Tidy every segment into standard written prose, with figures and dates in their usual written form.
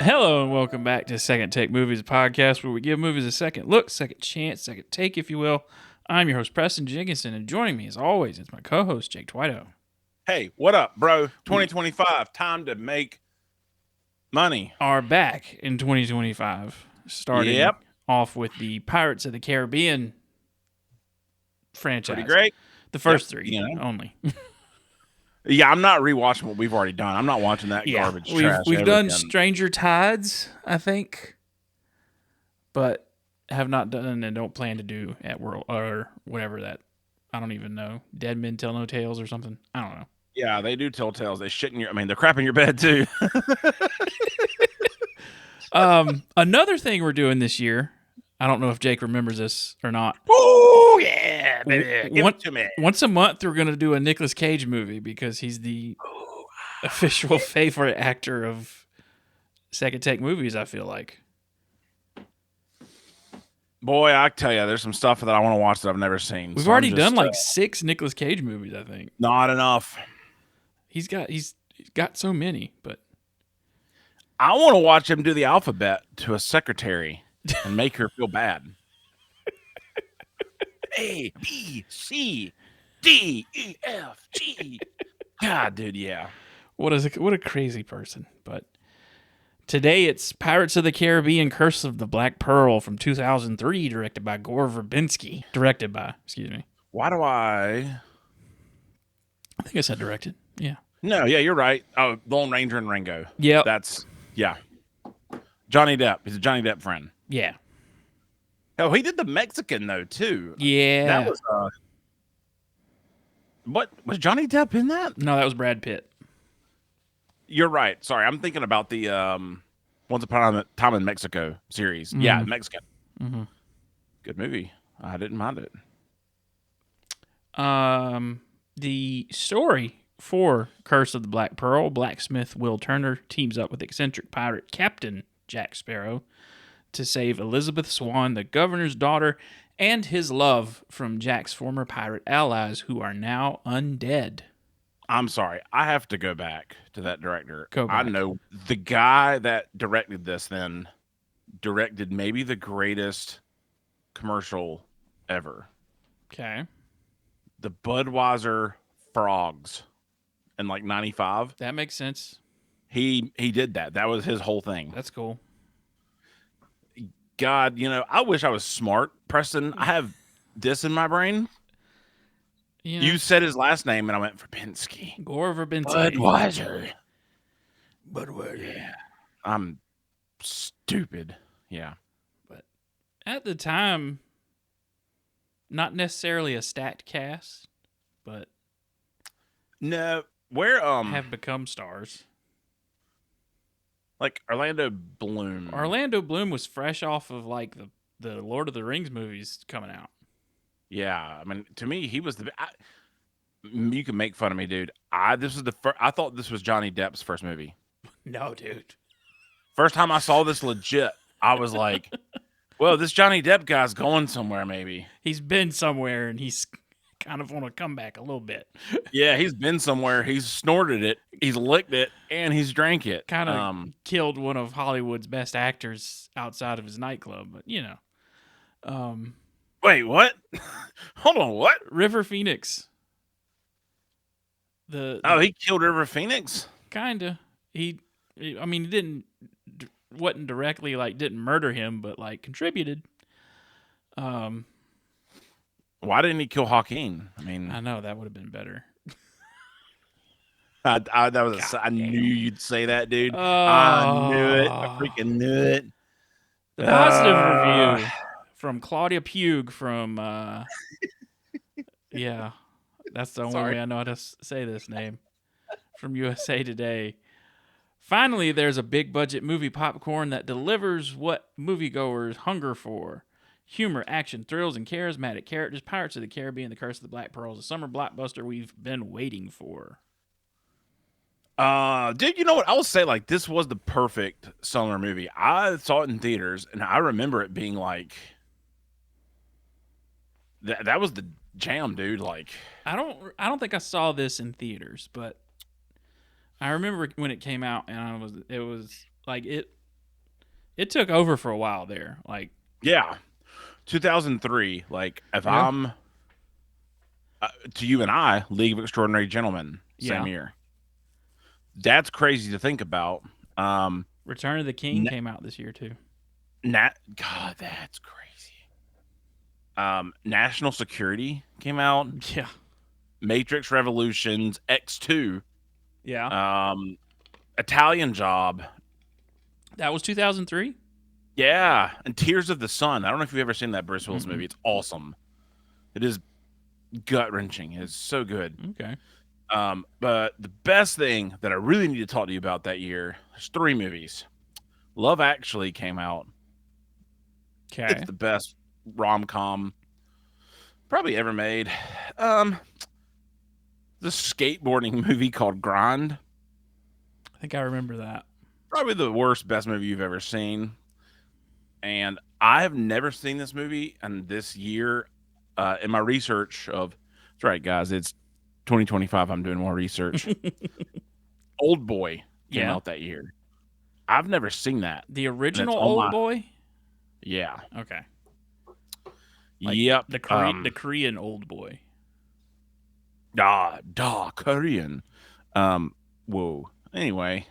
Hello and welcome back to Second Take Movies, a podcast where we give movies a second look, second chance, second take, if you will. I'm your host, Preston Jenkinson, and joining me, as always, it's my co-host, Jake Twito. Hey, what up, bro? 2025, time to make money. Are back in 2025, starting off with the Pirates of the Caribbean franchise. Pretty great. The first three, only. Yeah, I'm not rewatching what we've already done. I'm not watching that garbage trash. We've done Stranger Tides, I think, but have not done and don't plan to do at World or whatever that. I don't even know. Dead Men Tell No Tales or something. I don't know. Yeah, they do tell tales. They shit in your. I mean, they're crap in your bed too. Another thing we're doing this year. I don't know if Jake remembers this or not. Oh yeah, baby. Give it to me. Once a month, we're going to do a Nicolas Cage movie because he's the official favorite actor of Second Take Movies, I feel like. Boy, I tell you, there's some stuff that I want to watch that I've never seen. We've already done like 6 Nicolas Cage movies, I think. Not enough. He's got so many, but I want to watch him do the alphabet to a secretary and make her feel bad. A, B, C, D, E, F, G. God, dude, yeah. What a crazy person. But today it's Pirates of the Caribbean: Curse of the Black Pearl from 2003, directed by Gore Verbinski. Excuse me. Why do I think I said directed. Yeah. No, yeah, you're right. Oh, Lone Ranger and Ringo. Yeah. Yeah. Johnny Depp. He's a Johnny Depp friend. Yeah. Oh, he did the Mexican though too. Yeah. That was what was Johnny Depp in that? No, that was Brad Pitt. You're right. Sorry, I'm thinking about the Once Upon a Time in Mexico series. Mm-hmm. Yeah, Mexican. Mm-hmm. Good movie. I didn't mind it. The story for Curse of the Black Pearl: blacksmith Will Turner teams up with eccentric pirate Captain Jack Sparrow to save Elizabeth Swan, the governor's daughter, and his love from Jack's former pirate allies who are now undead. I'm sorry. I have to go back to that director. Go back. I know the guy that directed this then directed maybe the greatest commercial ever. Okay. The Budweiser frogs in like 95. That makes sense. He did that. That was his whole thing. That's cool. God, I wish I was smart, Preston. I have this in my brain. You said his last name, and I went Verbinski. Gore Verbinski. Budweiser. Yeah. I'm stupid. Yeah. But at the time, not necessarily a stacked cast, but no, where have become stars. Like Orlando Bloom. Orlando Bloom was fresh off of like the Lord of the Rings movies coming out. Yeah, I mean, to me, he was you can make fun of me, dude. I thought this was Johnny Depp's first movie. No, dude. First time I saw this legit, I was like, well, this Johnny Depp guy's going somewhere, maybe. He's been somewhere, and he's kind of want to come back a little bit. Yeah, he's been somewhere. He's snorted it, he's licked it, and he's drank it. Kind of killed one of Hollywood's best actors outside of his nightclub, but Wait, what? Hold on, what? River Phoenix. He killed River Phoenix? Kinda. He wasn't directly didn't murder him, but contributed. Why didn't he kill Joaquin? I mean, I know that would have been better. I knew you'd say that, dude. I knew it. I freaking knew it. The positive review from Claudia Pugh from yeah, that's the only way I know how to say this name, from USA Today. Finally, there's a big budget movie popcorn that delivers what moviegoers hunger for. Humor, action, thrills, and charismatic characters. Pirates of the Caribbean: The Curse of the Black Pearl is a summer blockbuster we've been waiting for. Dude, you know what? I will say, this was the perfect summer movie. I saw it in theaters, and I remember it being that was the jam, dude. I don't think I saw this in theaters, but I remember when it came out, and it It took over for a while there. Like, Yeah, 2003. Like if yeah, I'm to you and I, League of Extraordinary Gentlemen, same yeah. year. That's crazy to think about. Return of the King came out this year too. God, that's crazy. National Security came out. Yeah, Matrix Revolutions, X2, yeah. Italian Job. That was 2003. Yeah, and Tears of the Sun. I don't know if you've ever seen that Bruce Willis movie. It's awesome. It is gut wrenching. It's so good. Okay. But the best thing that I really need to talk to you about that year, there's 3 movies. Love Actually came out. Okay. It's the best rom-com probably ever made. The skateboarding movie called Grind. I think I remember that. Probably the worst, best movie you've ever seen. And I have never seen this movie. And this year, in my research of, that's right, guys, it's 2025. I'm doing more research. Old Boy came out that year. I've never seen that. The original Old Boy? Yeah. Okay. Like yep. The Korean Old Boy. Korean. Whoa. Anyway.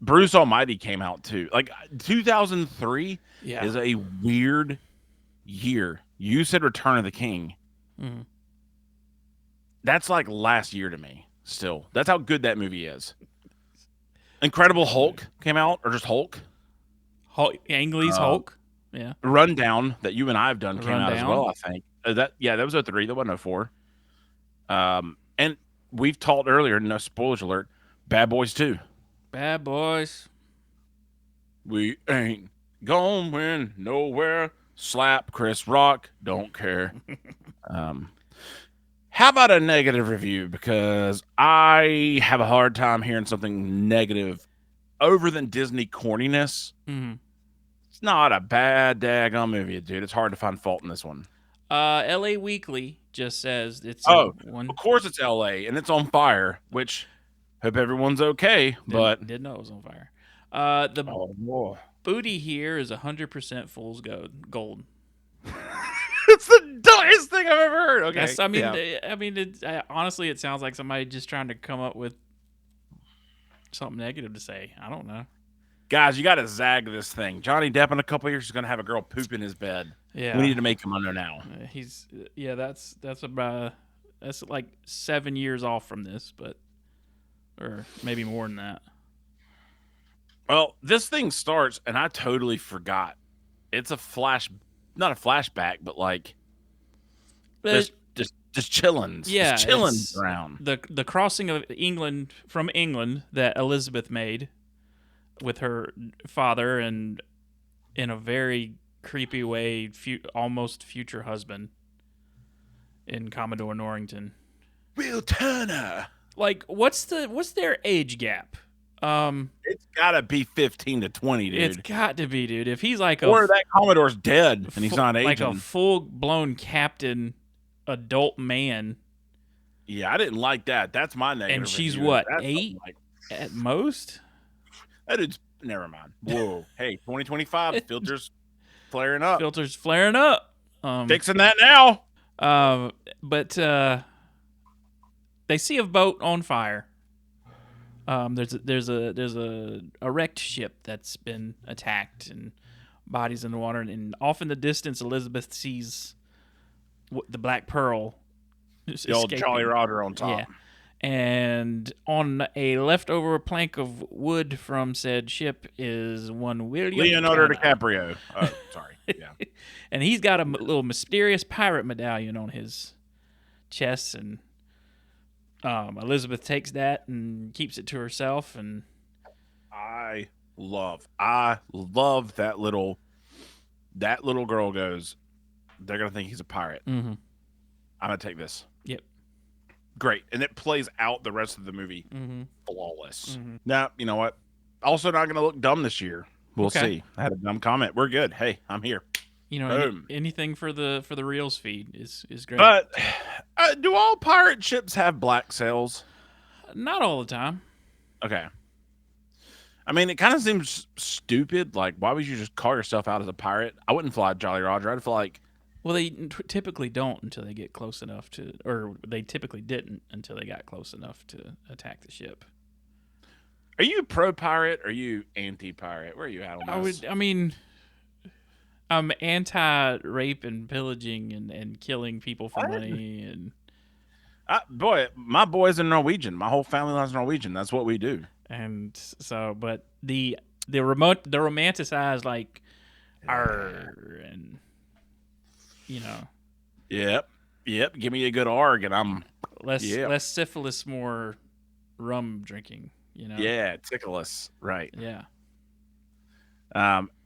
Bruce Almighty came out too. Like 2003 is a weird year. You said Return of the King. Mm-hmm. That's like last year to me still. That's how good that movie is. Incredible Hulk came out, or just Hulk? Ang Lee's Hulk. Yeah. Rundown that you and I have done came out as well, I think. That was 03. That wasn't 04. And we've talked earlier, no spoilers alert, Bad Boys 2. Bad Boys. We ain't going nowhere. Slap Chris Rock. Don't care. How about a negative review? Because I have a hard time hearing something negative over than Disney corniness. Mm-hmm. It's not a bad daggone movie, dude. It's hard to find fault in this one. LA Weekly just says it's of course it's LA and it's on fire, which hope everyone's okay. Didn't know it was on fire. The booty here is 100% fool's gold. It's the dumbest thing I've ever heard. Okay, honestly, it sounds like somebody just trying to come up with something negative to say. I don't know. Guys, you got to zag this thing. Johnny Depp in a couple years is going to have a girl poop in his bed. Yeah, we need to make him under now. That's like 7 years off from this, or maybe more than that. Well, this thing starts, and I totally forgot. It's not a flashback, but like just chillin'. Yeah, just chillin' around. The crossing of England from England that Elizabeth made with her father and in a very creepy way, almost future husband in Commodore Norrington. Will Turner. Like, what's their age gap? It's gotta be 15 to 20, dude. It's got to be, dude. If he's like or that Commodore's dead and he's not aging. Like a full-blown captain, adult man. Yeah, I didn't like that. That's my negative. And she's review. what, That's 8 at most? That is never mind. Whoa, hey, 2025 filters flaring up. Filters flaring up. Fixing that now. But they see a boat on fire. There's a wrecked ship that's been attacked and bodies in the water, and off in the distance, Elizabeth sees the Black Pearl. The old Jolly Roger on top. Yeah. And on a leftover plank of wood from said ship is one Leonardo DiCaprio. Oh, sorry. Yeah. And he's got a little mysterious pirate medallion on his chest, and Elizabeth takes that and keeps it to herself. And I love that little girl goes, they're gonna think he's a pirate. Mm-hmm. I'm gonna take this. Yep. Great. And it plays out the rest of the movie flawless. Mm-hmm. Now, you know what? Also not gonna look dumb this year. We'll see. I had a dumb comment. We're good. Hey, I'm here. You know, anything for the Reels feed is great. But do all pirate ships have black sails? Not all the time. Okay. I mean, it kind of seems stupid. Like, why would you just call yourself out as a pirate? I wouldn't fly Jolly Roger. I'd feel like, Well, they typically don't until they get close enough to, or they typically didn't until they got close enough to attack the ship. are you pro pirate? Or are you anti pirate? Where are you at on this? I mean, I'm anti rape and pillaging and killing people for What? money and Boy, my boys are Norwegian. My whole family lives Norwegian. That's what we do. so, but the romanticized like, arr, and you know, Yep. Yep. Give me a good arg, and I'm less syphilis, more rum drinking. yeah, tickle us. Right. Yeah.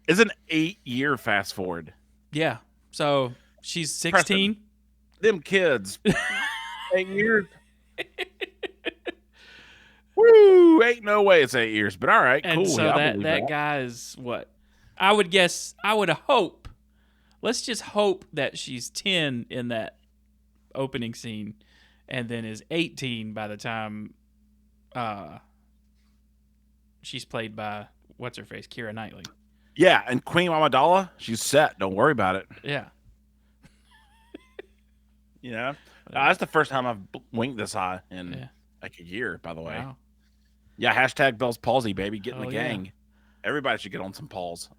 It's an 8-year fast forward. Yeah. So she's 16. Them kids. 8 years. Woo! Ain't no way it's 8 years, but all right, And cool. so yeah, that guy is what? I would hope. Let's just hope that she's 10 in that opening scene and then is 18 by the time she's played by what's her face, Keira Knightley. Yeah, and Queen Amidala, she's set. Don't worry about it. Yeah. That's the first time I've winked this high in like a year, by the way. Wow. Yeah, hashtag Bell's palsy, baby. Get in the yeah. gang. Everybody should get on some Pauls.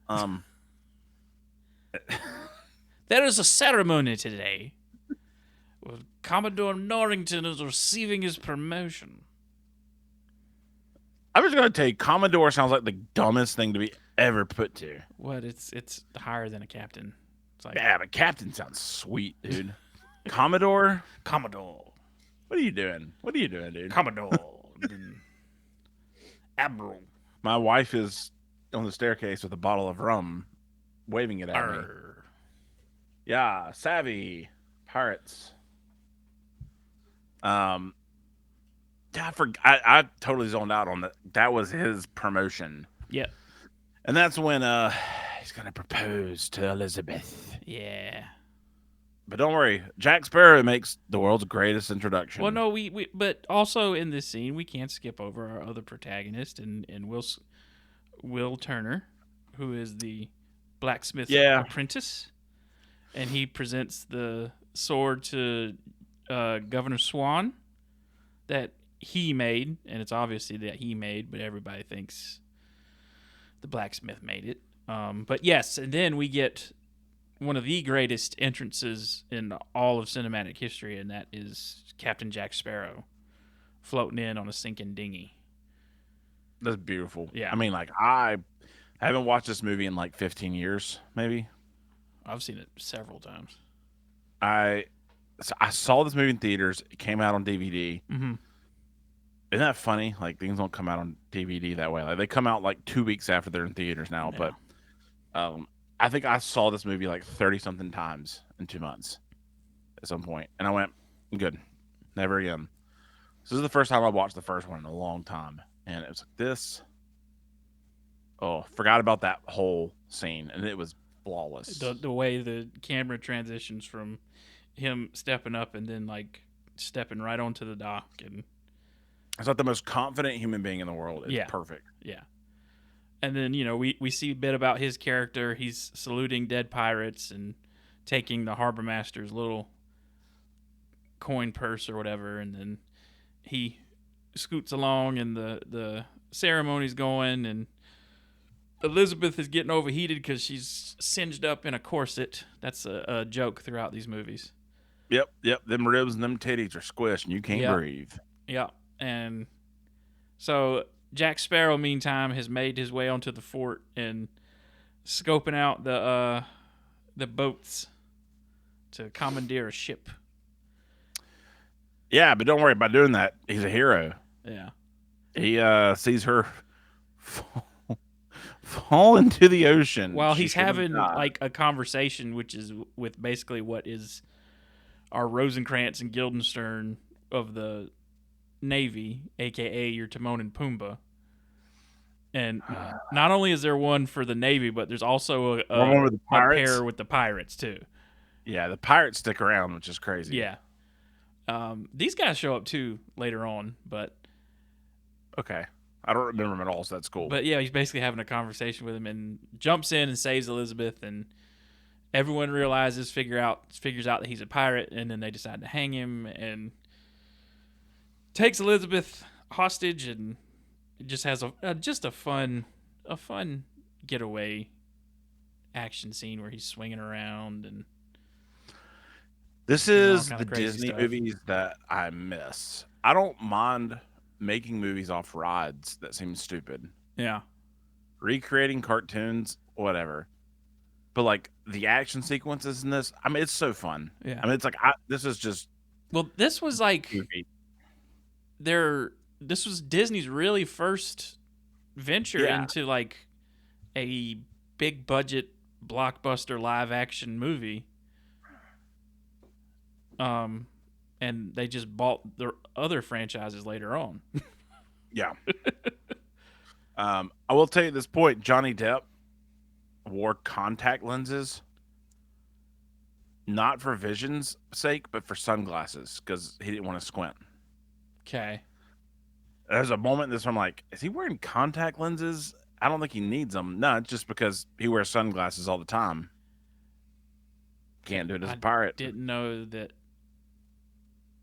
There is a ceremony today. Commodore Norrington is receiving his promotion. I'm just gonna tell you, Commodore sounds like the dumbest thing to be ever put to. What? It's higher than a captain. It's like, Yeah, but Captain sounds sweet, dude. Commodore? Commodore. What are you doing? What are you doing, dude? Commodore. Admiral. My wife is on the staircase with a bottle of rum, waving it at me. Yeah, savvy pirates. I totally zoned out on that. That was his promotion. Yep. And that's when he's gonna propose to Elizabeth. Yeah. But don't worry, Jack Sparrow makes the world's greatest introduction. Well, no, but also in this scene we can't skip over our other protagonist and Will Turner, who is the blacksmith apprentice, and he presents the sword to Governor Swan that he made, and it's obviously that he made, but everybody thinks the blacksmith made it. But yes, and then we get one of the greatest entrances in all of cinematic history, and that is Captain Jack Sparrow floating in on a sinking dinghy. That's beautiful. Yeah. I mean, like, I haven't watched this movie in like 15 years, maybe. I've seen it several times. I saw this movie in theaters. It came out on DVD. Mm-hmm. Isn't that funny? Like, things don't come out on DVD that way. Like, they come out like 2 weeks after they're in theaters now. Yeah. But I think I saw this movie like 30-something times in 2 months at some point. And I went, good. Never again. This is the first time I watched the first one in a long time. And it was like this. Oh, forgot about that whole scene. And it was flawless. The way the camera transitions from him stepping up and then like stepping right onto the dock. And it's like the most confident human being in the world. It's perfect. Yeah. And then, we see a bit about his character. He's saluting dead pirates and taking the harbor master's little coin purse or whatever. And then he scoots along and the ceremony's going. And Elizabeth is getting overheated because she's singed up in a corset. That's a joke throughout these movies. Yep. Them ribs and them titties are squished and you can't breathe. Yeah. And so Jack Sparrow, meantime, has made his way onto the fort and scoping out the boats to commandeer a ship. Yeah, but don't worry about doing that. He's a hero. Yeah. He sees her fall into the ocean. While he's having like a conversation, which is with basically what is our Rosencrantz and Guildenstern of the Navy, a.k.a. your Timon and Pumbaa. And not only is there one for the Navy, but there's also a pair with the pirates, too. Yeah, the pirates stick around, which is crazy. Yeah. These guys show up, too, later on, but... Okay. I don't remember him at all, so that's cool. But yeah, he's basically having a conversation with him and jumps in and saves Elizabeth, and everyone figures out that he's a pirate, and then they decide to hang him and takes Elizabeth hostage, and it just has a fun getaway action scene where he's swinging around and this doing all is kind the of crazy Disney stuff. movies that I miss. I don't mind making movies off rides that seem stupid. Yeah. Recreating cartoons, whatever. But like the action sequences in this, I mean, it's so fun. Yeah. I mean, it's like this is just. Well, this was like goofy. This was Disney's really first venture into like a big budget blockbuster live action movie. And they just bought the other franchises later on. Yeah. I will tell you at this point, Johnny Depp wore contact lenses, not for vision's sake, but for sunglasses, because he didn't want to squint. Okay. There's a moment in this where I'm like, is he wearing contact lenses? I don't think he needs them. No, it's just because he wears sunglasses all the time. Can't do it as a pirate. Didn't know that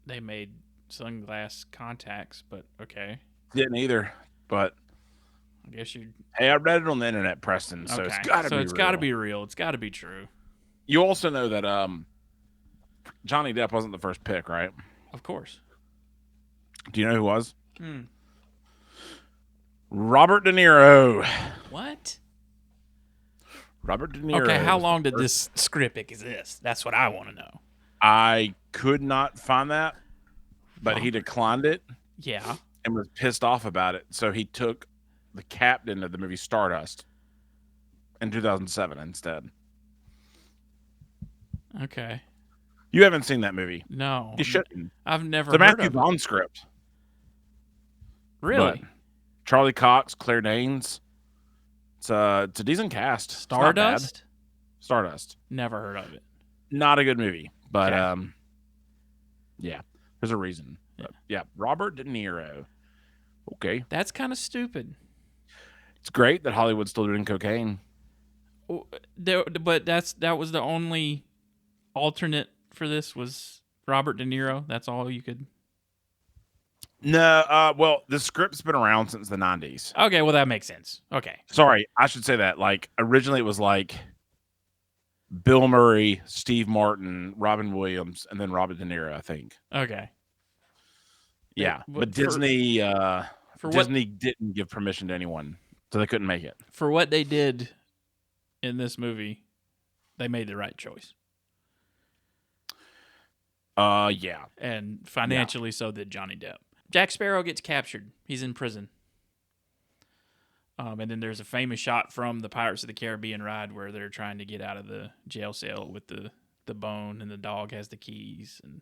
they made sunglass contacts, but okay. Didn't either, but I guess you. Hey, I read it on the internet, Preston. So it's got to be. It's got to be real. It's got to be true. You also know that Johnny Depp wasn't the first pick, right? Of course. Do you know who was? Robert De Niro. What? Robert De Niro. Okay, how long did this script exist? That's what I want to know. I could not find that, but he declined it. Yeah. And was pissed off about it. So he took the captain of the movie Stardust in 2007 instead. Okay. You haven't seen that movie? No. You shouldn't. I've never heard of it. The Matthew Vaughn script. Really? But Charlie Cox, Claire Danes. It's a decent cast. Stardust? Stardust. Never heard of it. Not a good movie, but okay. Yeah, there's a reason. Yeah. But, yeah, Robert De Niro. Okay. That's kind of stupid. It's great that Hollywood's still doing cocaine. But that was the only alternate for this was Robert De Niro. That's all you could. No, well, the script's been around since the 90s. Okay, well that makes sense. Okay. Sorry, I should say that. Like originally it was like Bill Murray, Steve Martin, Robin Williams, and then Robert De Niro, I think. Okay. Yeah, but Disney Disney didn't give permission to anyone, so they couldn't make it. For what they did in this movie, they made the right choice. Yeah. And financially so did Johnny Depp. Jack Sparrow gets captured. He's in prison. And then there's a famous shot from the Pirates of the Caribbean ride where they're trying to get out of the jail cell with the bone, and the dog has the keys. And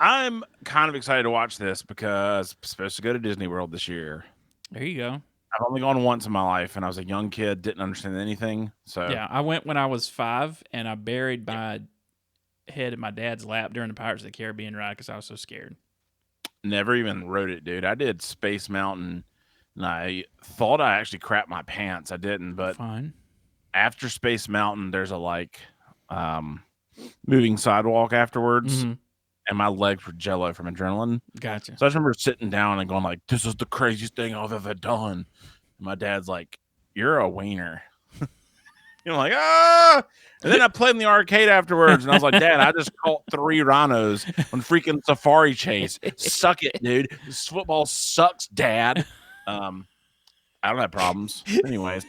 I'm kind of excited to watch this because I'm supposed to go to Disney World this year. There you go. I've only gone once in my life, and I was a young kid, didn't understand anything. So yeah, I went when I was 5, and I buried my head in my dad's lap during the Pirates of the Caribbean ride because I was so scared. Never even rode it, dude. I did Space Mountain, and I thought I actually crapped my pants. I didn't, but fine. After Space Mountain, there's a moving sidewalk afterwards, and my legs were jello from adrenaline. Gotcha. So I just remember sitting down and going like, "This is the craziest thing I've ever done." And my dad's like, "You're a wiener." I'm like, ah! And then I played in the arcade afterwards, and I was like, Dad, I just caught 3 rhinos on freaking Safari Chase. Suck it, dude. This football sucks, Dad. I don't have problems. Anyways.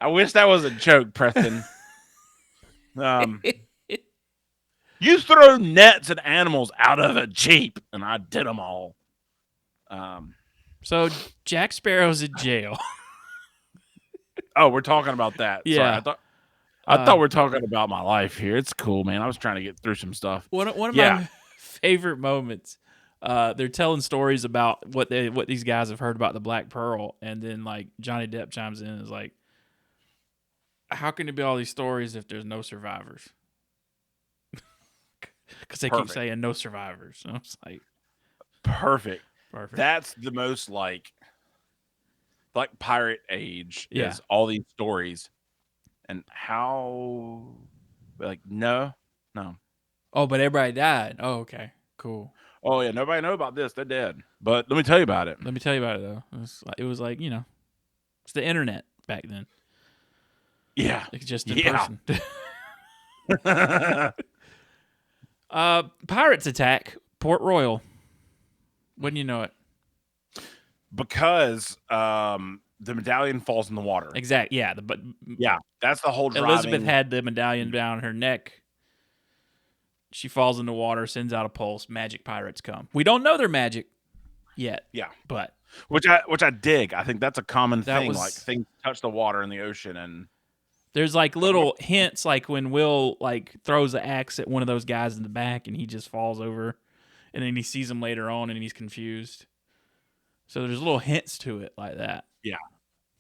I wish that was a joke, Preston. You throw nets at animals out of a Jeep, and I did them all. So Jack Sparrow's in jail. Oh, we're talking about that. Yeah. Sorry, I thought we were talking about my life here. It's cool, man. I was trying to get through some stuff. One of my favorite moments. They're telling stories about what these guys have heard about the Black Pearl, and then like Johnny Depp chimes in and is like, "How can there be all these stories if there's no survivors?" because they keep saying no survivors. So it's like perfect. perfect. That's the most like pirate age Yeah. is all these stories, and how like no. Oh, but everybody died. Oh, okay, cool. Oh yeah, nobody know about this. They're dead. But let me tell you about it. Let me tell you about it though. It was like it's the internet back then. Yeah, It's just in person. Pirates attack Port Royal. Wouldn't you know it? Because the medallion falls in the water. Exactly. Yeah. Yeah, that's the whole driving. Elizabeth had the medallion down her neck. She falls in the water, sends out a pulse. Magic pirates come. We don't know they're magic yet. Yeah, but which I dig. I think that's a common thing. Like things touch the water in the ocean, and there's like little hints, like when Will like throws an axe at one of those guys in the back, and he just falls over, and then he sees him later on, and he's confused. So there's little hints to it like that. Yeah,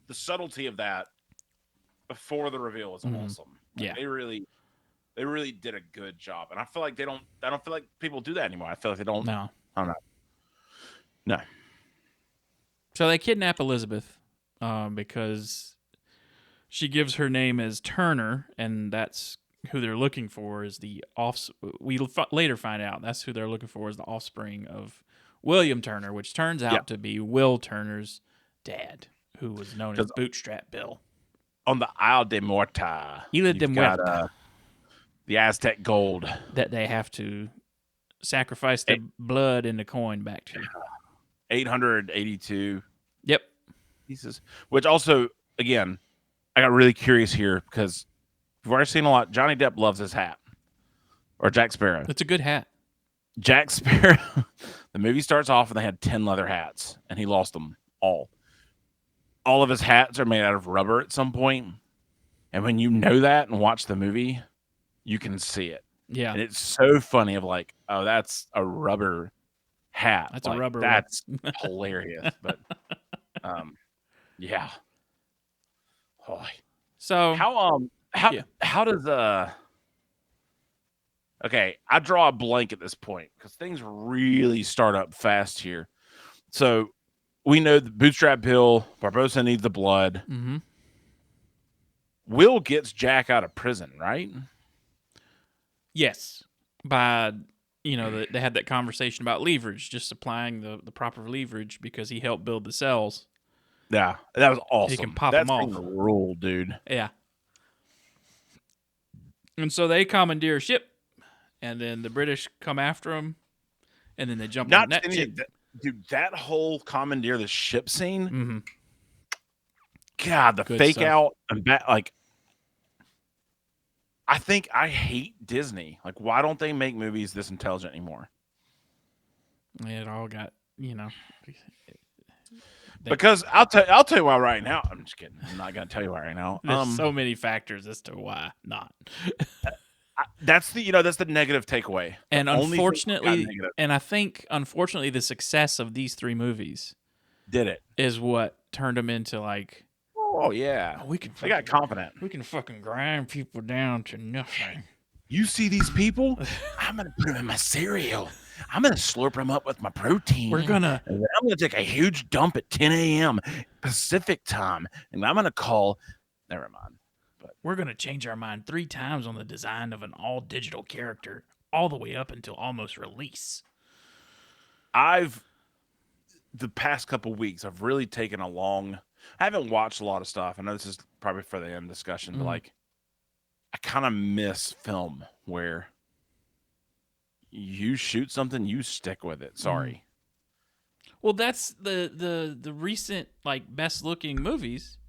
the subtlety of that before the reveal is awesome. Like, yeah, they really did a good job, and I feel like I don't feel like people do that anymore. I feel like they don't. No, I don't know. No. So they kidnap Elizabeth because she gives her name as Turner, and that's who they're looking for. Is the we later find out that's who they're looking for is the offspring of William Turner, which turns out to be Will Turner's dad, who was known as Bootstrap Bill. On the Isle de Muerta, the Aztec gold that they have to sacrifice their blood in the coin back to. 882. Yep. Pieces. Which also, again, I got really curious here because we've already seen a lot. Johnny Depp loves his hat. Or Jack Sparrow. It's a good hat. Jack Sparrow. The movie starts off and they had 10 leather hats, and he lost them all. All of his hats are made out of rubber at some point. And when you know that and watch the movie, you can see it. Yeah. And it's so funny of like, oh, that's a rubber hat. That's a rubber. That's hilarious. But yeah. Oh. So how does okay, I draw a blank at this point because things really start up fast here. So we know the Bootstrap Bill, Barbossa needs the blood. Mm-hmm. Will gets Jack out of prison, right? Yes. By they had that conversation about leverage, just supplying the proper leverage because he helped build the cells. Yeah, that was awesome. He can pop them off. That's a rule, dude. Yeah. And so they commandeer a ship, and then the British come after them, and then they jump on that ship. Dude, that whole commandeer the ship scene. Mm-hmm. God, the Good fake stuff. out and back, like. I think I hate Disney. Like, why don't they make movies this intelligent anymore? It all got, Because I'll tell you why right now. I'm just kidding. I'm not gonna tell you why right now. There's so many factors as to why not. That's the negative takeaway. And unfortunately, I think unfortunately the success of these three movies is what turned them into like. Oh yeah, they got confident. We can fucking grind people down to nothing. You see these people? I'm gonna put them in my cereal. I'm gonna slurp them up with my protein. I'm gonna take a huge dump at 10 a.m. Pacific time, and I'm gonna call. Never mind. But we're gonna change our mind 3 times on the design of an all-digital character, all the way up until almost release. The past couple weeks, I've really taken a long. I haven't watched a lot of stuff. I know this is probably for the end discussion, but like, I kind of miss film where you shoot something, you stick with it. Sorry. Well, that's the recent like best looking movies,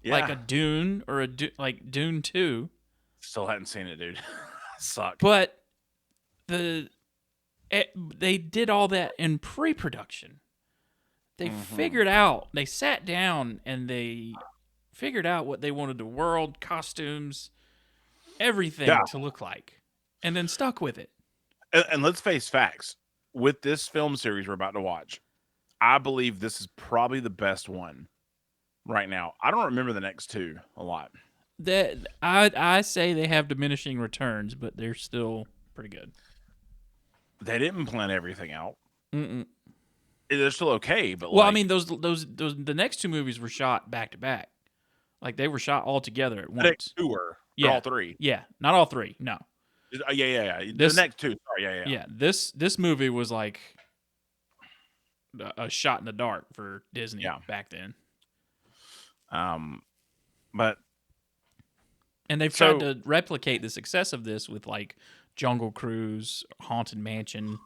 yeah. like a Dune or like Dune 2. Still hadn't seen it, dude. Suck. But they did all that in pre-production. They figured out, they sat down and they figured out what they wanted the world, costumes, everything to look like, and then stuck with it. And let's face facts. With this film series we're about to watch, I believe this is probably the best one right now. I don't remember the next two a lot. I say they have diminishing returns, but they're still pretty good. they didn't plan everything out. Mm-mm. They're still okay, but Well, I mean, those the next two movies were shot back to back, like they were shot all together at the next once. two were, or Yeah, all three. yeah, not all three. No, Yeah. The this next two, sorry, yeah. yeah this movie was like a shot in the dark for Disney Yeah. back then. But And they've tried to replicate the success of this with like Jungle Cruise, Haunted Mansion.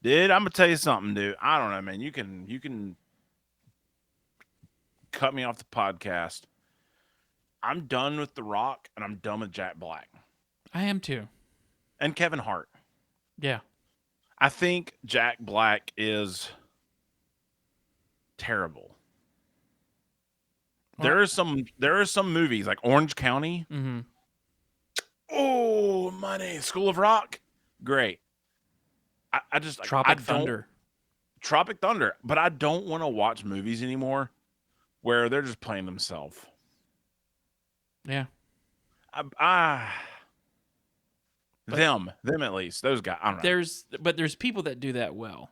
dude, I'm gonna tell you something, dude. I don't know, man. You can cut me off the podcast. I'm done with The Rock, and I'm done with Jack Black I am too. and Kevin Hart. Yeah. I think Jack Black is terrible. There are some movies like Orange County. Mm-hmm. Oh, money. School of Rock. Great. I just Tropic Thunder. Tropic Thunder. But I don't want to watch movies anymore where they're just playing themselves. Yeah. Them at least. Those guys. I don't know. There's people that do that well.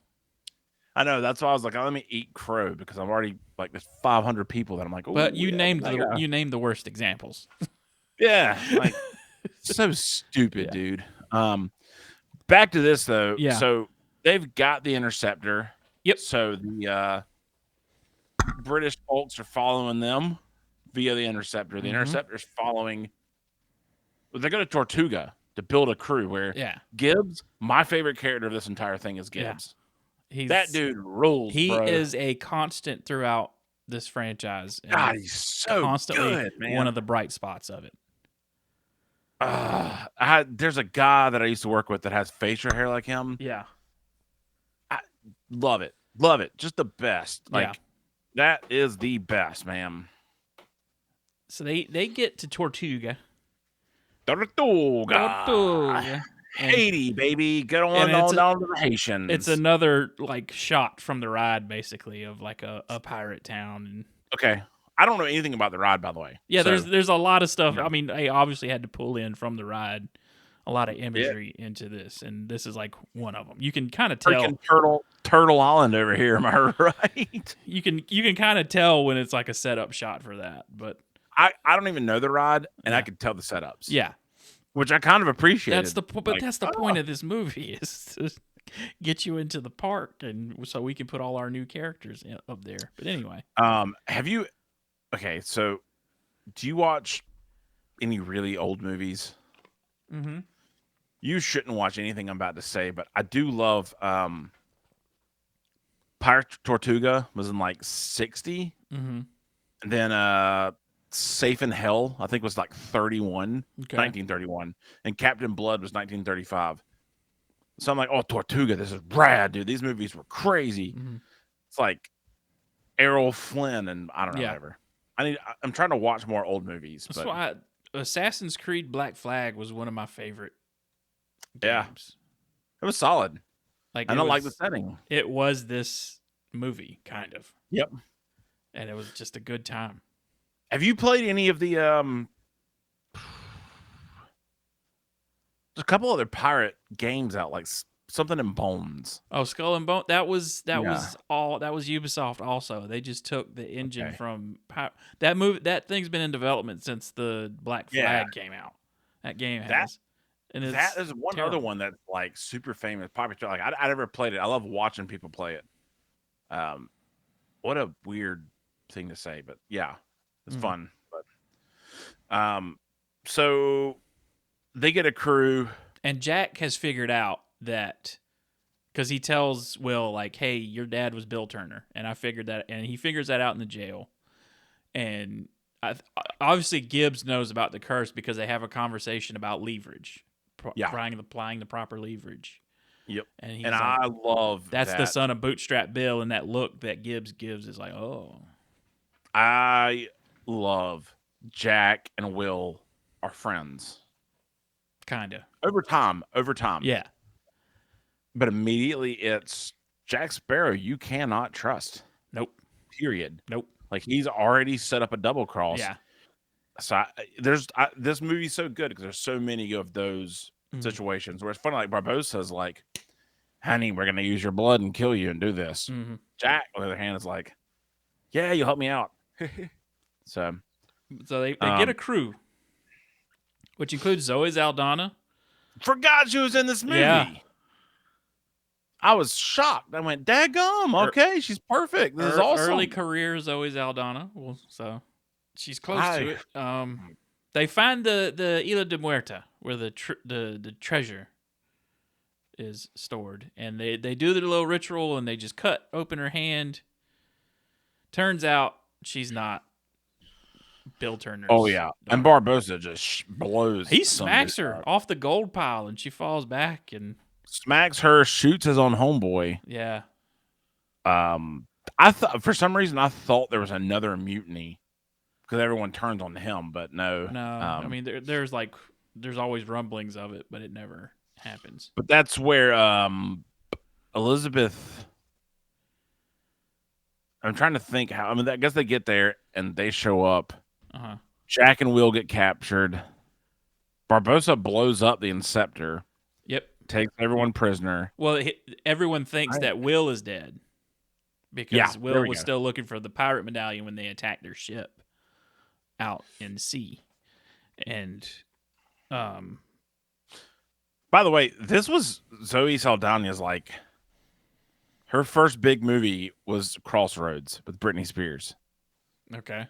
I know. That's why I was like, oh, let me eat crow because I'm already like there's 500 people that I'm like, oh. But you named the worst examples. Yeah, like so stupid, dude. Back to this though. Yeah. So they've got the interceptor. Yep. So the British folks are following them via the interceptor. The interceptor's following. They go to Tortuga to build a crew where Gibbs, my favorite character of this entire thing is Gibbs. That dude rules. He bro. is a constant throughout this franchise. God, he's so constantly good, man. One of the bright spots of it. There's a guy that I used to work with that has facial hair like him. Yeah. I love it. Love it. Just the best. Like that is the best, man. So they get to Tortuga. Haiti, baby. Get on down to the Haitians. It's another like shot from the ride, basically, of like a pirate town. And okay. I don't know anything about the ride, by the way. Yeah, so, there's a lot of stuff. I mean, they obviously had to pull in from the ride a lot of imagery into this, and this is like one of them. You can kind of tell. Freaking Turtle Island over here, am I right? You can kind of tell when it's like a setup shot for that, but I don't even know the ride, and I could tell the setups. Yeah. Which I kind of appreciate. That's the point of this movie is to get you into the park, and so we can put all our new characters up there. But anyway, have you? Okay, so do you watch any really old movies? Mm-hmm. You shouldn't watch anything I'm about to say, but I do love. Pirate Tortuga was in like 60, and then Safe in Hell, I think, was like 1931, and Captain Blood was 1935. So I'm like, oh, Tortuga, this is rad, dude. These movies were crazy. It's like Errol Flynn and I don't know, whatever. I'm trying to watch more old movies. That's why Assassin's Creed Black Flag was one of my favorite games. It was solid. Like I don't like the setting. It was this movie, kind of. Yep. And it was just a good time. Have you played any of the there's a couple other pirate games out, like something in Bones. Oh, Skull and Bone. That was Ubisoft also. They just took the engine from that movie. That thing's been in development since the Black Flag came out. That game has. And that is one other one that's like super famous, popular. Like I never played it. I love watching people play it. What a weird thing to say, but yeah, it's fun. But so they get a crew, and Jack has figured out that because he tells Will like, "Hey, your dad was Bill Turner," and I figured that, and he figures that out in the jail, and obviously Gibbs knows about the curse because they have a conversation about leverage. Applying the proper leverage. Yep. And like, I love that's the son of Bootstrap Bill, and that look that Gibbs gives is like, oh. I love Jack and Will are friends. Kinda. Over time. Yeah. But immediately it's Jack Sparrow you cannot trust. Nope. Period. Nope. Like he's already set up a double cross. Yeah. So this movie's so good because there's so many of those situations where it's funny. Like Barbosa's like, "Honey, we're gonna use your blood and kill you and do this." Mm-hmm. Jack, on the other hand, is like, "Yeah, you'll help me out." So, So they get a crew, which includes Zoe Saldana. forgot she was in this Yeah. movie. I was shocked. I went, "Daggum, okay, she's perfect. This is awesome." Early career Zoe Saldana. Well, so she's close to it. They find the Isla de Muerta where the treasure is stored, and they do their little ritual, and they just cut open her hand. Turns out she's not Bill Turner's. Oh yeah, daughter. and Barbosa just blows. He smacks her off the gold pile, and she falls back and smacks her, shoots his own homeboy. Yeah. I thought for some reason I thought there was another mutiny because everyone turns on him, but no. I mean there's always rumblings of it, but it never happens. But that's where Elizabeth. I'm trying to think how. I mean, I guess they get there and they show up. Uh-huh. Jack and Will get captured. Barbosa blows up the Inceptor. Yep. Takes everyone prisoner. Well, everyone thinks that Will is dead because Will was still looking for the pirate medallion when they attacked their ship out in sea. And, by the way, this was Zoe Saldana's like her first big movie was Crossroads with Britney Spears. Okay.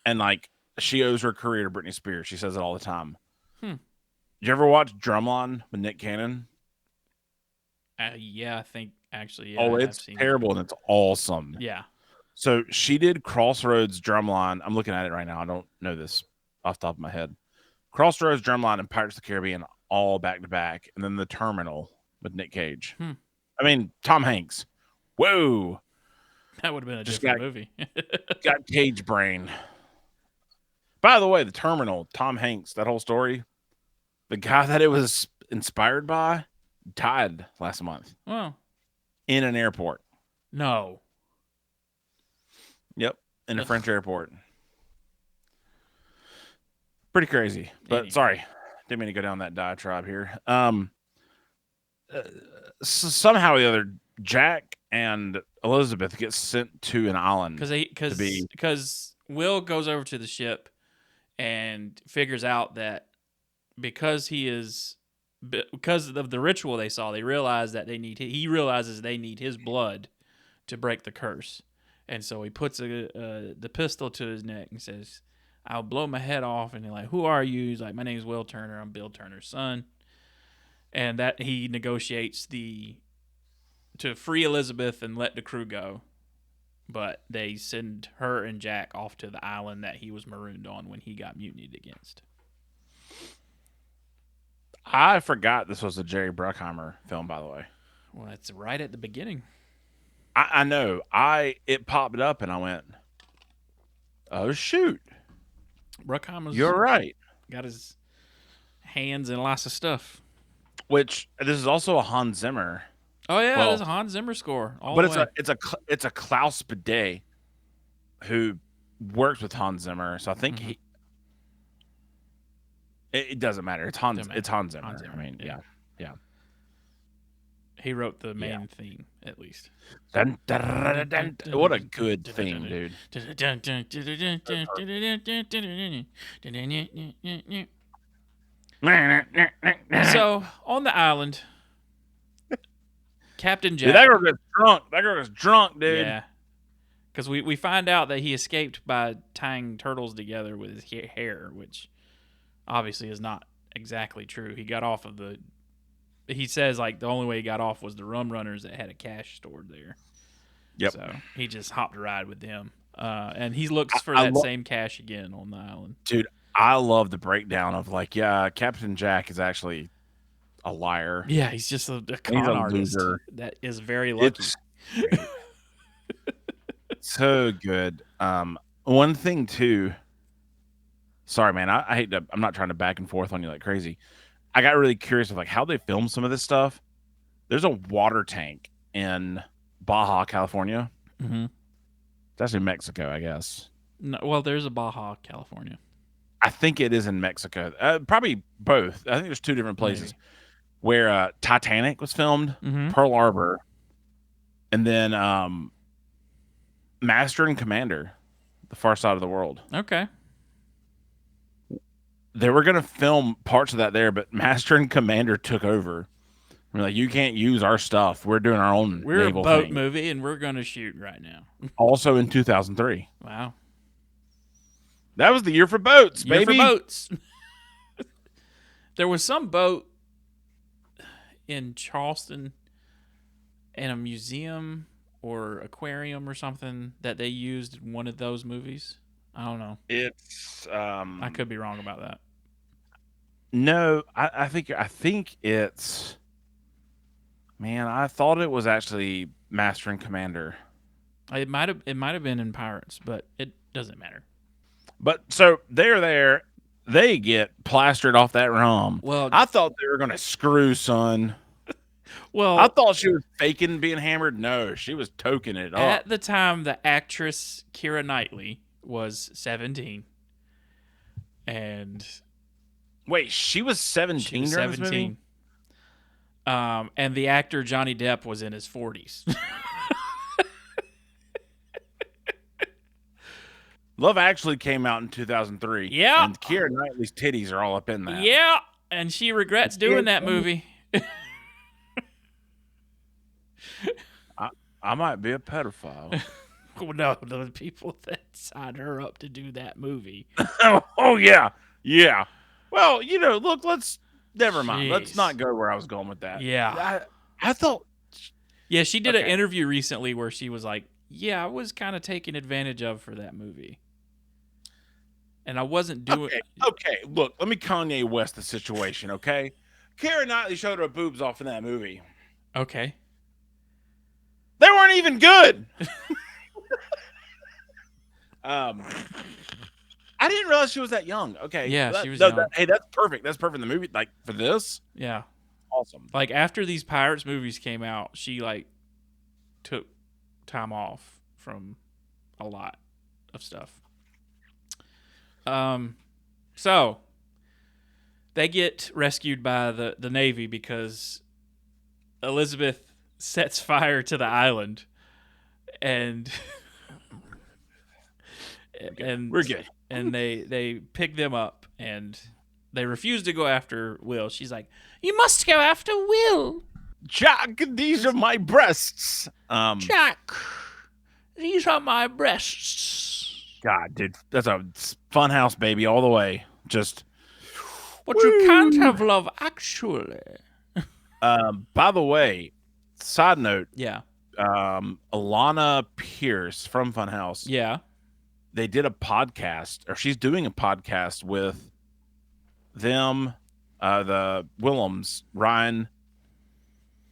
And like she owes her career to Britney Spears. She says it all the time. Did you ever watch Drumline with Nick Cannon? Yeah, I think actually. Yeah, oh, it's terrible and it's awesome. Yeah. So she did Crossroads, Drumline. I'm looking at it right now. I don't know this off the top of my head. Crossroads, Drumline, and Pirates of the Caribbean all back to back, and then The Terminal with Nick Cage. I mean, Tom Hanks. Whoa. That would have been a different movie. Got Cage brain. By the way, The Terminal, Tom Hanks, that whole story, the guy that it was inspired by died last month. Wow. In an airport. No. Yep. In a French airport. Pretty crazy. But sorry. Didn't mean to go down that diatribe here. Somehow or the other, Jack and Elizabeth get sent to an island because Will goes over to the ship and figures out that because of the ritual they saw, he realizes they need his blood to break the curse, and so he puts the pistol to his neck and says, "I'll blow my head off." And they're like, "Who are you?" He's like, "My name's Will Turner. I'm Bill Turner's son." And that he negotiates to free Elizabeth and let the crew go. But they send her and Jack off to the island that he was marooned on when he got mutinied against. I forgot this was a Jerry Bruckheimer film, by the way. Well, it's right at the beginning. I know. It popped up and I went, oh, shoot. Bruckheimer's You're right. Got his hands in lots of stuff. Which, this is also a Hans Zimmer. Oh yeah, it's a Hans Zimmer score. It's a Klaus Bidet who works with Hans Zimmer, so I think it doesn't matter. It's Hans Zimmer. Hans Zimmer. I mean, yeah. He wrote the main theme, at least. Dun, dun, dun, dun, dun. What a good theme, dude. So on the island, Captain Jack. Dude, that girl gets drunk. That girl gets drunk, dude. Yeah. Because we find out that he escaped by tying turtles together with his hair, which obviously is not exactly true. He got off of he says like the only way he got off was the rum runners that had a cache stored there. Yep. So he just hopped a ride with them. And he looks for that same cache again on the island. Dude, I love the breakdown of like, yeah, Captain Jack is actually a liar. Yeah, he's just a con artist that is very lucky. So good. One thing too. Sorry, man. I hate to. I'm not trying to back and forth on you like crazy. I got really curious of like how they film some of this stuff. There's a water tank in Baja, California. Mm-hmm. It's actually Mexico, I guess. No, well, there's a Baja, California. I think it is in Mexico. Probably both. I think there's two different places Maybe. where Titanic was filmed, Mm-hmm. Pearl Harbor, and then Master and Commander, The Far Side of the World. Okay. They were going to film parts of that there, but Master and Commander took over. We're like, you can't use our stuff. We're doing our own We're a naval boat thing. movie, and we're going to shoot right now. Also in 2003. Wow. That was the year for boats, Year baby. for boats. There was some boat in Charleston in a museum or aquarium or something that they used in one of those movies. I don't know. It's I could be wrong about that. no, I think it's, man, I thought it was actually Master and Commander. It might have been in Pirates, but it doesn't matter. But so they're there, they get plastered off that rum. Well, I thought they were gonna screw, son. well, I thought she was faking being hammered. No, she was toking it up. at the time, the actress Keira Knightley was 17, and Wait, she was 17 she was during this movie? 17. And the actor Johnny Depp was in his 40s. Love Actually came out in 2003. Yeah. And Keira Knightley's titties are all up in that. Yeah, and she regrets doing that movie. I might be a pedophile. No, the people that signed her up to do that movie. Oh, yeah. Yeah. Well, look, never mind. Let's Jeez. not go where I was going with that. Yeah. I thought. Yeah, she did an Okay. interview recently where she was like, yeah, I was kind of taken advantage of for that movie. And I wasn't doing... Okay, look, let me Kanye West the situation, okay? Keira Knightley showed her boobs off in that movie. Okay. They weren't even good. I didn't realize she was that young. Okay. Yeah, she was young. Hey, that's perfect. That's perfect. The movie, like, for this, Yeah. awesome. Like, after these Pirates movies came out, she, like, took time off from a lot of stuff. So they get rescued by the Navy because Elizabeth sets fire to the island, and We're good. And they pick them up, and they refuse to go after Will. She's like, "You must go after Will, Jack. These are my breasts. Jack. These are my breasts." God, dude, that's a fun house, baby, all the way. Just. But you can't have Love Actually. By the way, side note. Yeah. Alana Pierce from Funhouse. Yeah. They did a podcast, or she's doing a podcast with them, the Willems, Ryan.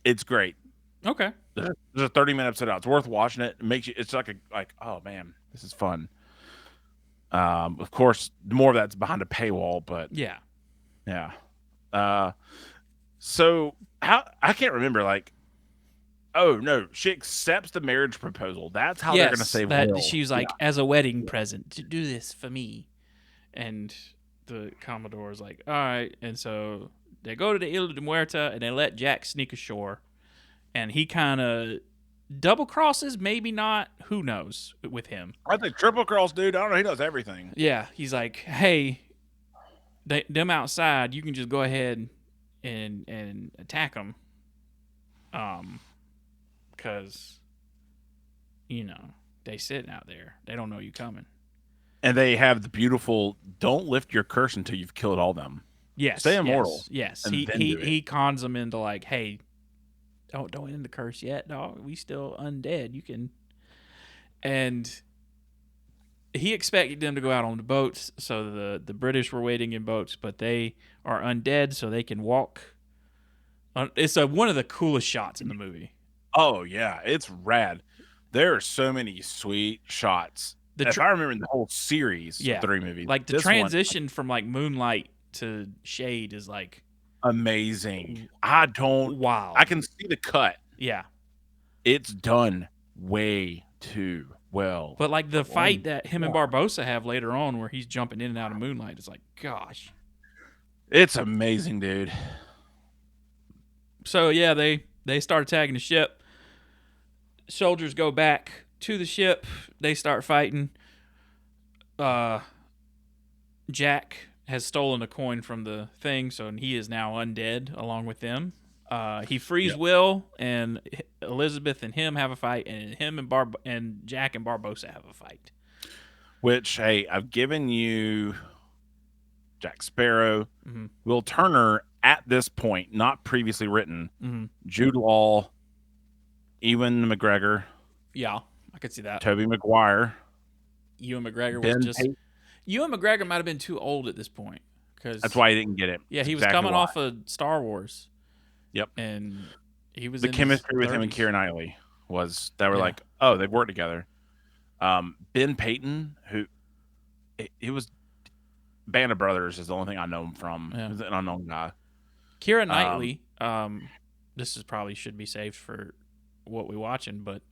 It's great. Okay. There's a 30-minute episode out. It's worth watching it. It makes you. It's like oh man, this is fun. Of course, more of that's behind a paywall, but Yeah. So how I can't remember. Like, oh no, she accepts the marriage proposal. That's how they're gonna save Will. She was like, as a wedding present, to do this for me. And the Commodore's like, all right. And so they go to the Isla de Muerta, and they let Jack sneak ashore. And he kind of double crosses, maybe not. Who knows with him? I think triple cross, dude. I don't know. He knows everything. Yeah, he's like, hey, them outside, you can just go ahead and attack them. Because, they sitting out there. They don't know you coming. And they have the beautiful, don't lift your curse until you've killed all them. Yes. Stay immortal. Yes. And He cons them into like, hey, don't end the curse yet, dog. We still undead. You can. And he expected them to go out on the boats. So the British were waiting in boats, but they are undead, so they can walk. It's one of the coolest shots in the movie. Oh, yeah. It's rad. There are so many sweet shots. If I remember the whole series of 3 movies. Like the transition from like moonlight to shade is like amazing. Wow. I can see the cut. Yeah. It's done way too well. But like the fight that him and Barbosa have later on, where he's jumping in and out of moonlight, is like, gosh, it's amazing, dude. So yeah, they start attacking the ship. Soldiers go back to the ship. They start fighting. Jack has stolen a coin from the thing, so he is now undead along with them. He frees Will, and Elizabeth and him have a fight, and him and Jack and Barbosa have a fight. Which, hey, I've given you Jack Sparrow, Will Turner at this point, not previously written, Jude Law, Ewan McGregor. Yeah, I could see that. Tobey Maguire. Ewan McGregor was just... Ewan McGregor might have been too old at this point. That's why he didn't get it. Yeah, he was coming off of Star Wars. Yep. And he was the chemistry with him and Keira Knightley was that were like, oh, they've worked together. Ben Payton, who he was Band of Brothers is the only thing I know him from. Yeah. He's an unknown guy. Keira Knightley, this is probably should be saved for what we're watching, but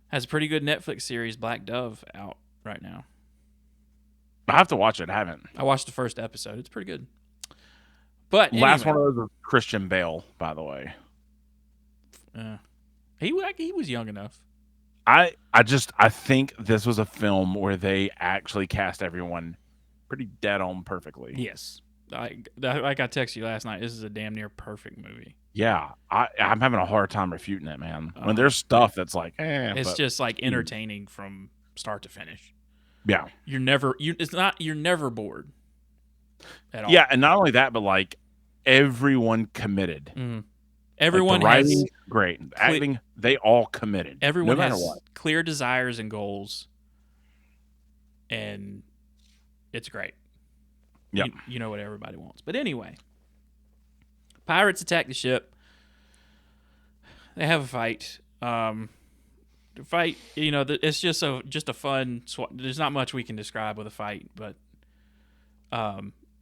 has a pretty good Netflix series, Black Dove, out right now. I have to watch it. I haven't. I watched the first episode. It's pretty good. But last one of those was Christian Bale, by the way. He was young enough. I think this was a film where they actually cast everyone pretty dead on perfectly. Yes. Like I texted you last night, this is a damn near perfect movie. Yeah. I'm having a hard time refuting it, man. When there's stuff that's like, it's just like entertaining from start to finish. Yeah. You're never bored at all. Yeah, and not only that, but like everyone committed. Mm-hmm. Everyone like has great. Acting, they all committed. Everyone no matter has what. Clear desires and goals. And it's great. Yeah. You know what everybody wants. But anyway, pirates attack the ship. They have a fight. The fight, it's just a fun. There's not much we can describe with a fight, but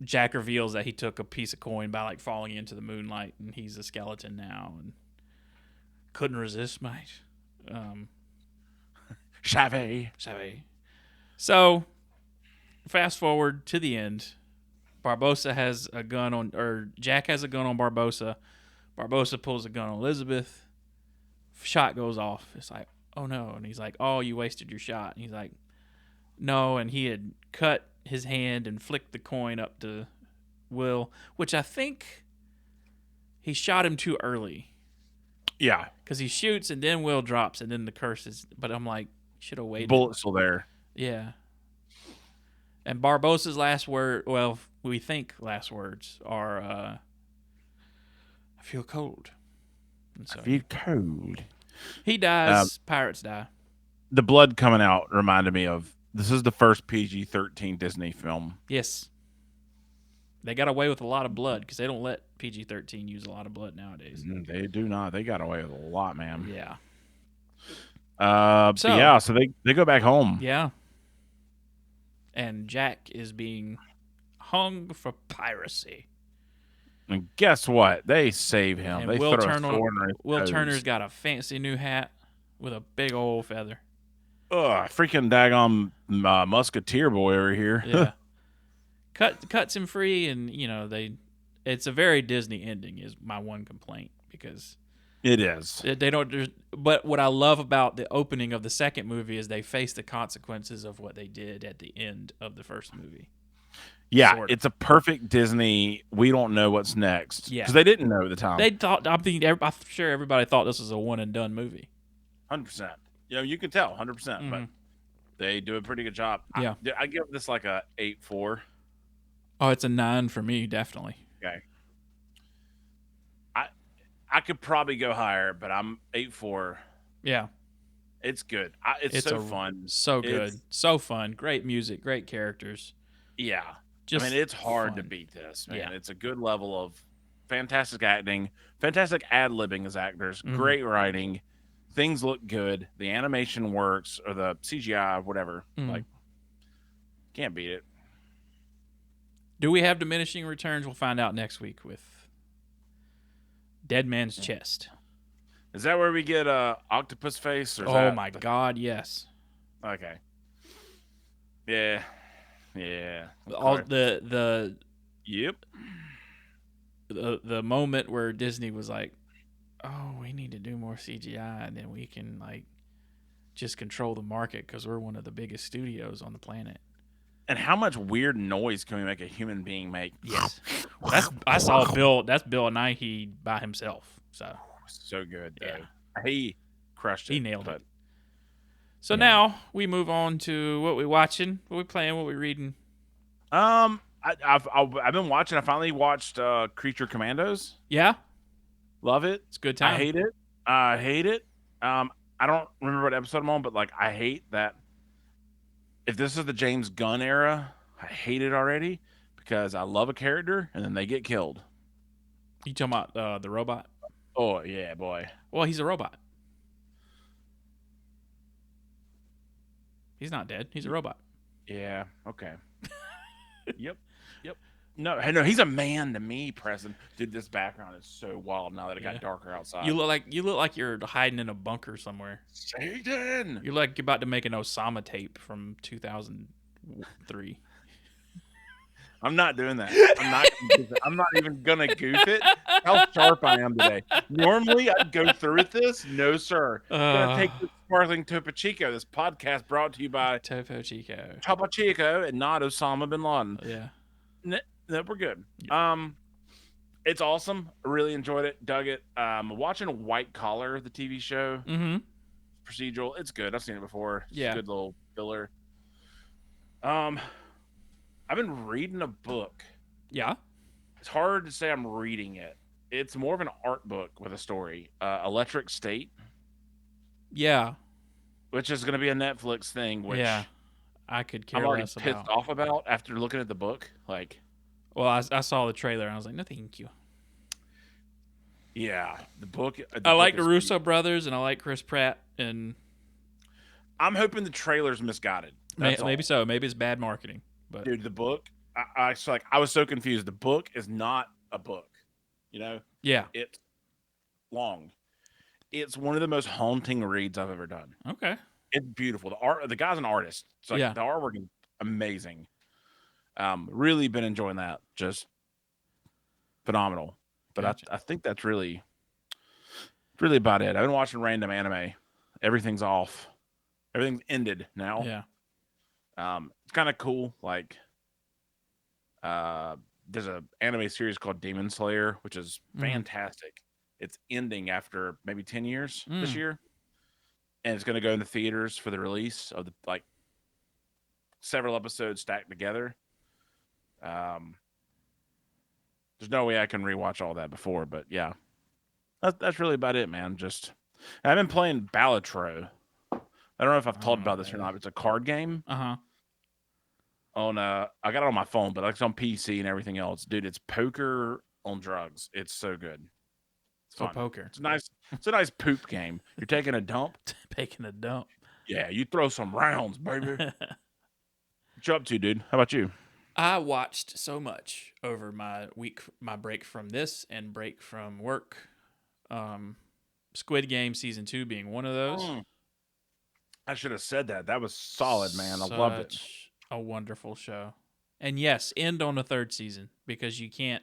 Jack reveals that he took a piece of coin by like falling into the moonlight, and he's a skeleton now, and couldn't resist, mate. Chavez. So, fast forward to the end. Barbosa has a gun on, or Jack has a gun on Barbosa. Barbosa pulls a gun on Elizabeth. Shot goes off. It's like, oh no. And he's like, oh, you wasted your shot. And he's like, no. And he had cut his hand and flicked the coin up to Will, which I think he shot him too early. Yeah. Because he shoots and then Will drops and then the curse is, but I'm like, should have waited. Bullet's still there. Yeah. And Barbosa's last word, well, we think last words are, I feel cold. So, I feel cold. He dies. Pirates die. The blood coming out reminded me of, this is the first PG-13 Disney film. Yes. They got away with a lot of blood because they don't let PG-13 use a lot of blood nowadays. They do not. They got away with a lot, man. Yeah. So they go back home. Yeah. And Jack is being hung for piracy. And guess what? They save him. And they Will Turner's got a fancy new hat with a big old feather. Ugh, freaking daggone musketeer boy over here. Yeah. Cuts him free, and it's a very Disney ending is my one complaint, because it is. They don't. But what I love about the opening of the second movie is they face the consequences of what they did at the end of the first movie. Yeah, sort of. It's a perfect Disney. We don't know what's next. Yeah, because they didn't know at the time. They thought. I'm sure everybody thought this was a one and done movie. 100%. You can tell 100%, Mm-hmm. but they do a pretty good job. Yeah, I give this like a 8.4. Oh, it's a 9 for me, definitely. Okay. I could probably go higher, but I'm 8.4. Yeah. It's good. It's so fun. So good. So fun. Great music. Great characters. Yeah. It's hard to beat this, man. Yeah. It's a good level of fantastic acting, fantastic ad-libbing as actors, great writing. Things look good. The animation works, or the CGI, whatever. Like, can't beat it. Do we have diminishing returns? We'll find out next week with Dead Man's Chest. Is that where we get Octopus Face? Or oh my God, yes. Okay. Yeah. Yeah. All Okay. Yep. the moment where Disney was like, "Oh, we need to do more CGI, and then we can like just control the market because we're one of the biggest studios on the planet." And how much weird noise can we make a human being make? Yes, I saw Bill. That's Bill Nighy by himself. So good Yeah, though. He crushed he it. nailed But it. So yeah. now we move on to what we watching, what we playing, what we reading. I've been watching. I finally watched Creature Commandos. Yeah, Love it. it's a good I time. hate it. I hate it. I don't remember what episode I'm on, but like I hate that. If this is the James Gunn era, I hate it already because I love a character and then they get killed. You talking about the robot? Oh yeah, boy. Well, he's a robot. He's not dead. He's a robot. Yeah. Okay. Yep. Yep. No, no, he's a man to me, Preston. Dude, this background is so wild now that it got darker outside. You look like you're hiding in a bunker somewhere. Satan. You're like you're about to make an Osama tape from 2003. I'm not doing that. I'm not even gonna goof it. How sharp I am today. Normally I'd go through with this. No, sir. Gonna take this sparkling Topo Chico. This podcast brought to you by Topo Chico. Topo Chico and not Osama bin Laden. Yeah. No, we're good. Yeah. It's awesome. I really enjoyed it. Dug it. Watching White Collar, the TV show. Mm-hmm. Procedural. It's good. I've seen it before. It's yeah. a good little filler. I've been reading a book. Yeah. It's hard to say I'm reading it. It's more of an art book with a story. Electric State. Yeah. Which is going to be a Netflix thing. Which I could care I'm already less pissed about. off about after looking at the book. Like, well, I saw the trailer and I was like, no, thank you. Yeah, the book. I like the Russo brothers and I like Chris Pratt, and I'm hoping the trailer's misguided. Maybe so. Maybe it's bad marketing. But dude, the book, I was so confused. The book is not a book, you know? Yeah. It's long. It's one of the most haunting reads I've ever done. Okay. It's beautiful. The guy's an artist. It's like the artwork is amazing. Really been enjoying that. Just phenomenal. But gotcha. I think that's really about it. I've been watching random anime. Everything's off. Everything's ended now. Yeah. It's kind of cool. Like, there's an anime series called Demon Slayer, which is fantastic. It's ending after maybe 10 years this year, and it's going to go into theaters for the release of the several episodes stacked together. There's no way I can rewatch all that before, but yeah, that's really about it, man. Just I've been playing Balatro. I don't know if I've talked about this or not. It's a card game. Uh-huh. I got it on my phone, but it's on PC and everything else. Dude, it's poker on drugs. It's so good. It's fun. Poker. It's a nice poop game. You're taking a dump. Taking a dump. Yeah, you throw some rounds, baby. What you up to, dude? How about you? I watched so much over my break from this and break from work. Squid Game season 2 being one of those. I should have said that. That was solid, man. I loved it. A wonderful show. And yes, end on the 3rd season because you can't.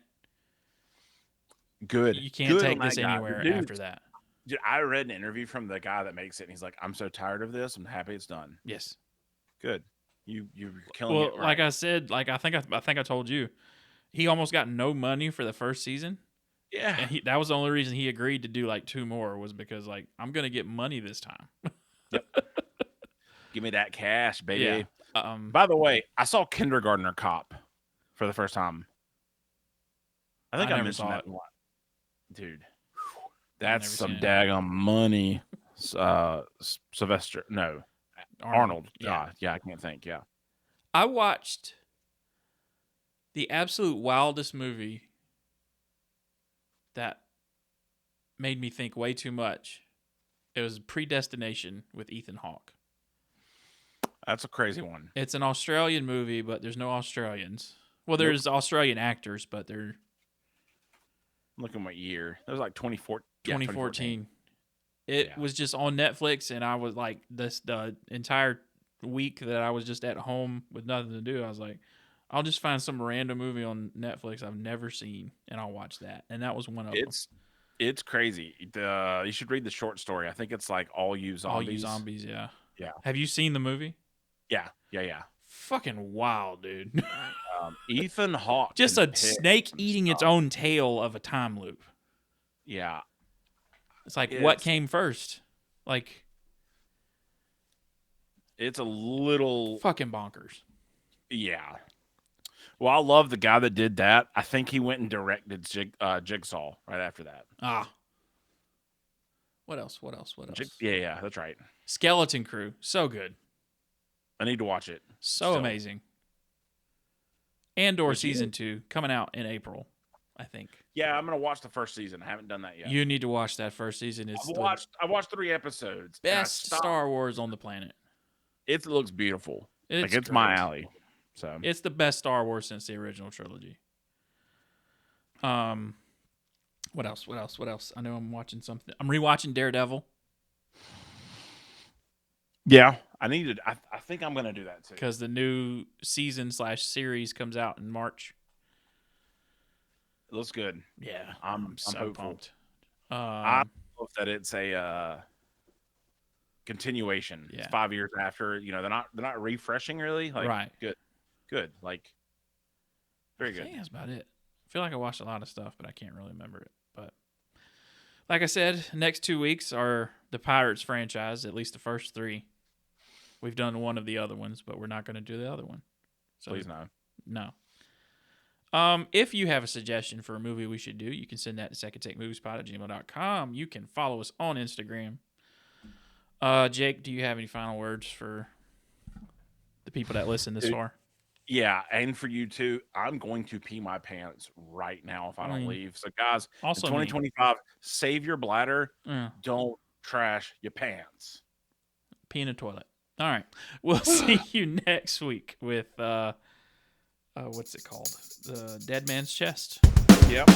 Good. You can't take this anywhere after that. Dude, I read an interview from the guy that makes it, and he's like, "I'm so tired of this. I'm happy it's done." Yes. Good. You're killing it. Well, like I said, I think I told you, he almost got no money for the first season. Yeah. And that was the only reason he agreed to do like 2 more was because like I'm gonna get money this time. Yep. Give me that cash, baby. Yeah. By the way, I saw Kindergartner Cop for the first time. I think I mentioned that one. Dude, that's some daggone money. Sylvester, no, Arnold. Yeah, I can't think. Yeah, I watched the absolute wildest movie that made me think way too much. It was Predestination with Ethan Hawke. That's a crazy one. It's an Australian movie, but there's no Australians. Well, there's Australian actors, but they're... Look at what year. That was like 2014. 2014. It was just on Netflix, and I was like, the entire week that I was just at home with nothing to do, I was like, I'll just find some random movie on Netflix I've never seen, and I'll watch that. And that was one of them. It's crazy. You should read the short story. I think it's like All You Zombies. All You Zombies, yeah. Yeah. Have you seen the movie? Yeah. Fucking wild, dude. Ethan Hawke. Just a snake eating its own tail of a time loop. Yeah. It's like, what came first? Like, it's a little fucking bonkers. Yeah. Well, I love the guy that did that. I think he went and directed Jigsaw right after that. What else? Yeah, that's right. Skeleton Crew. So good. I need to watch it. So amazing. Andor season 2 coming out in April, I think. Yeah, I'm gonna watch the first season. I haven't done that yet. You need to watch that first season. I watched 3 episodes. Best Star Wars on the planet. It looks beautiful. It's great. my alley. So it's the best Star Wars since the original trilogy. What else? I know I'm watching something. I'm rewatching Daredevil. Yeah, I think I'm gonna do that too because the new season/series comes out in March. It looks good. Yeah, I'm so pumped. I hope that it's a continuation. Yeah. It's 5 years after. They're not refreshing really. Like, right. Good. Like, very good. I think that's about it. I feel like I watched a lot of stuff, but I can't really remember it. But like I said, next 2 weeks are the Pirates franchise. At least the first 3. We've done one of the other ones, but we're not going to do the other one. So, please no. No. If you have a suggestion for a movie we should do, you can send that to secondtakemoviespot@gmail.com. You can follow us on Instagram. Jake, do you have any final words for the people that listen this far? Yeah, and for you too. I'm going to pee my pants right now if I don't leave. So, guys, also in 2025, save your bladder. Don't trash your pants. Pee in a toilet. All right. We'll see you next week with what's it called? The Dead Man's Chest. Yep.